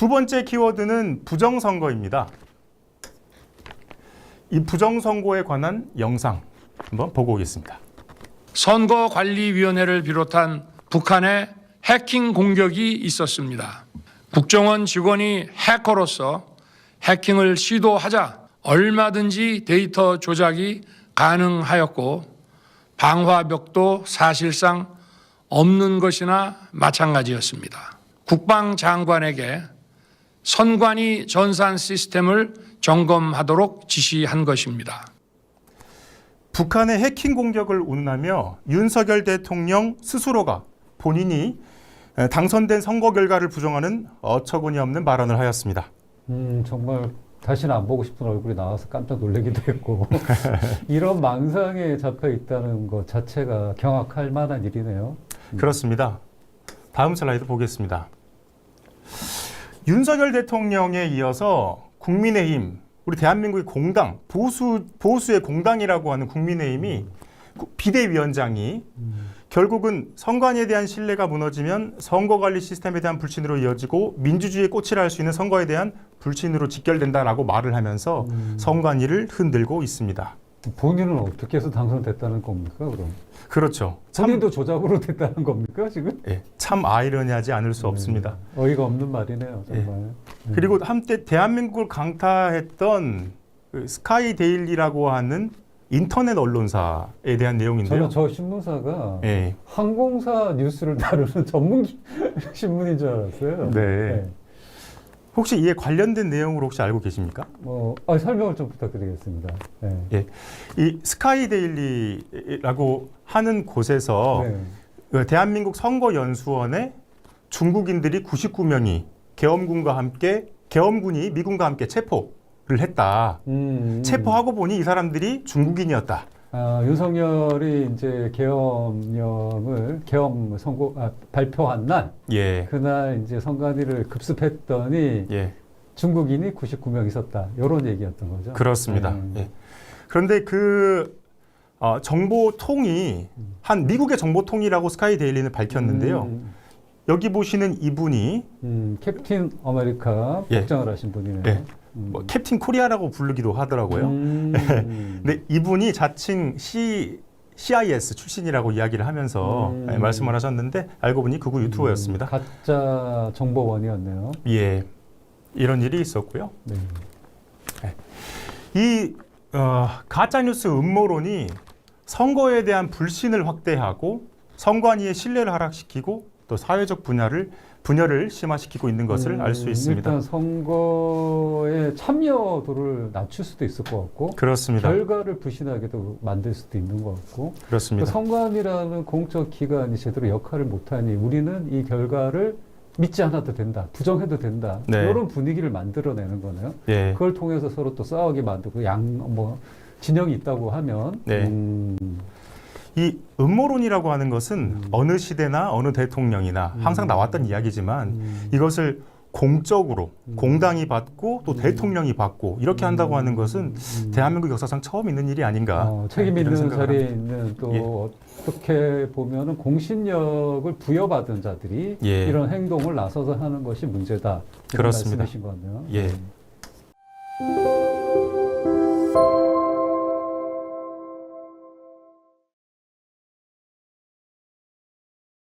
두 번째 키워드는 부정선거입니다. 이 부정선거에 관한 영상 한번 보고 오겠습니다. 선거관리위원회를 비롯한 북한의 해킹 공격이 있었습니다. 국정원 직원이 해커로서 해킹을 시도하자 얼마든지 데이터 조작이 가능하였고 방화벽도 사실상 없는 것이나 마찬가지였습니다. 국방장관에게 선관위 전산 시스템을 점검하도록 지시한 것입니다. 북한의 해킹 공격을 운운하며 윤석열 대통령 스스로가 본인이 당선된 선거 결과를 부정하는 어처구니 없는 발언을 하였습니다. 정말 다시는 안 보고 싶은 얼굴이 나와서 깜짝 놀라기도 했고 이런 망상에 잡혀 있다는 것 자체가 경악할 만한 일이네요. 그렇습니다. 다음 슬라이드 보겠습니다. 윤석열 대통령에 이어서 국민의힘, 우리 대한민국의 공당, 보수의 공당이라고 하는 국민의힘이 비대위원장이 결국은 선관위에 대한 신뢰가 무너지면 선거관리 시스템에 대한 불신으로 이어지고 민주주의의 꽃이라 할 수 있는 선거에 대한 불신으로 직결된다라고 말을 하면서 선관위를 흔들고 있습니다. 본인은 어떻게 해서 당선됐다는 겁니까, 그럼? 그렇죠. 본인도 조작으로 됐다는 겁니까, 지금? 예, 참 아이러니하지 않을 수 없습니다. 어이가 없는 말이네요, 정말. 예. 그리고 한때 대한민국을 강타했던 그 스카이 데일리라고 하는 인터넷 언론사에 대한 내용인데요. 저는 저 신문사가 예. 항공사 뉴스를 다루는 전문 신문인 줄 알았어요. 네. 혹시 이에 관련된 내용으로 혹시 알고 계십니까? 설명을 좀 부탁드리겠습니다. 네. 예. 이 스카이 데일리라고 하는 곳에서 네. 그 대한민국 선거연수원에 중국인들이 99명이 계엄군이 미군과 함께 체포를 했다. 체포하고 보니 이 사람들이 중국인이었다. 윤석열이 이제 계엄 발표한 날, 예. 그날 이제 선관위를 급습했더니 예. 중국인이 99명 있었다. 이런 얘기였던 거죠. 그렇습니다. 예. 그런데 그 정보통이 한 미국의 정보통이라고 스카이 데일리는 밝혔는데요. 여기 보시는 이분이 캡틴 아메리카 예. 복장을 하신 분이네요. 예. 뭐 캡틴 코리아라고 부르기도 하더라고요. 근데 이분이 자칭 CIS 출신이라고 이야기를 하면서 말씀을 하셨는데 알고 보니 극우 유튜버였습니다. 가짜 정보원이었네요. 예, 이런 일이 있었고요. 네. 이 가짜뉴스 음모론이 선거에 대한 불신을 확대하고 선관위의 신뢰를 하락시키고 또 사회적 분열을 심화시키고 있는 것을 알 수 있습니다. 일단 선거의 참여도를 낮출 수도 있을 것 같고, 그렇습니다. 결과를 불신하게도 만들 수도 있는 것 같고, 그렇습니다. 선관위라는 공적 기관이 제대로 역할을 못하니 우리는 이 결과를 믿지 않아도 된다, 부정해도 된다, 네. 이런 분위기를 만들어내는 거네요. 예. 그걸 통해서 서로 또 싸우게 만들고 진영이 있다고 하면. 네. 이 음모론이라고 하는 것은 어느 시대나 어느 대통령이나 항상 나왔던 이야기지만 이것을 공적으로 공당이 받고 또 대통령이 받고 이렇게 한다고 하는 것은 대한민국 역사상 처음 있는 일이 아닌가. 책임 이런 있는 생각을 자리에 합니다. 있는 또 예. 어떻게 보면은 공신력을 부여받은 자들이 예. 이런 행동을 나서서 하는 것이 문제다. 이런 그렇습니다. 말씀이신 거네요. 예.